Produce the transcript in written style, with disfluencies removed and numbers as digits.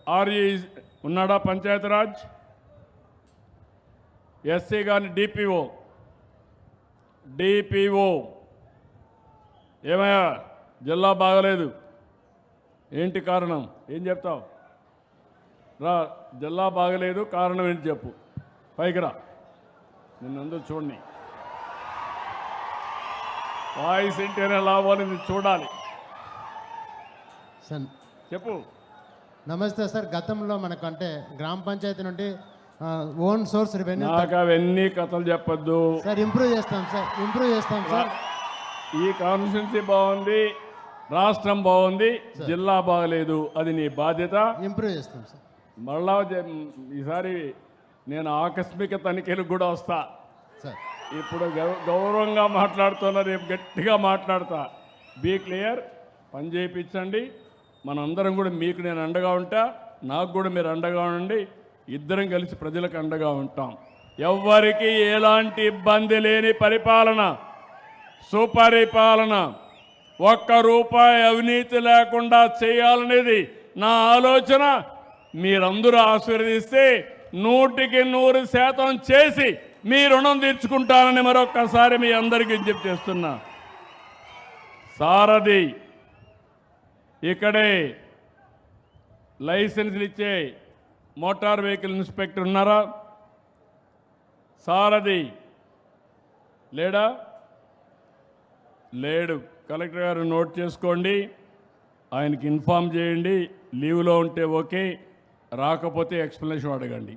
RE ఉన్నాడా? Panchayati Raj SC గారిని DPO ఏమయ్యా జిల్లా బాగలేదు, ఏంటి కారణం? ఏం చెప్తావు? రా, జిల్లా బాగలేదు, కారణం ఏంటి చెప్పు. పైకి రా, నిన్నందరూ చూడండి. వాయిస్ ఇంటేనే లాభాలు చూడాలి. సార్ చెప్పు. నమస్తే సార్. గతంలో మనకంటే గ్రామ పంచాయతీ నుండి ఓన్ సోర్స్ రెవెన్యూ నాకు అవన్నీ కథలు చెప్పొద్దు సార్. ఇంప్రూవ్ చేస్తాం సార్. ఈ కాన్స్టిట్యున్సీ బాగుంది, రాష్ట్రం బాగుంది, జిల్లా బాగలేదు, అది నీ బాధ్యత. ఇంప్రూవ్ చేస్తాం సార్. మళ్ళా ఈసారి నేను ఆకస్మిక తనిఖీలకు కూడా వస్తా సార్. ఇప్పుడు గౌరవంగా మాట్లాడుతున్నా, రేపు గట్టిగా మాట్లాడతా. బీ క్లియర్, పని చేయించండి. మనందరం కూడా మీకు నేను అండగా ఉంటా, నాకు కూడా మీరు అండగా ఉండండి. ఇద్దరం కలిసి ప్రజలకు అండగా ఉంటాం. ఎవ్వరికి ఎలాంటి ఇబ్బంది లేని పరిపాలన, సుపరిపాలన, ఒక్క రూపాయి అవినీతి లేకుండా చేయాలనేది నా ఆలోచన. మీరందరూ ఆశీర్వదిస్తే 100% చేసి మీ రుణం తీర్చుకుంటానని మరొక్కసారి మీ అందరికీ విజ్ఞప్తి చేస్తున్నా. సారథి ఇక్కడే లైసెన్సులు ఇచ్చే మోటార్ వెహికల్ ఇన్స్పెక్టర్ ఉన్నారా? సారథి లేడా? లేడు. కలెక్టర్ గారు నోట్ చేసుకోండి, ఆయనకి ఇన్ఫామ్ చేయండి. లీవ్లో ఉంటే ఓకే, రాకపోతే ఎక్స్ప్లెనేషన్ అడగండి.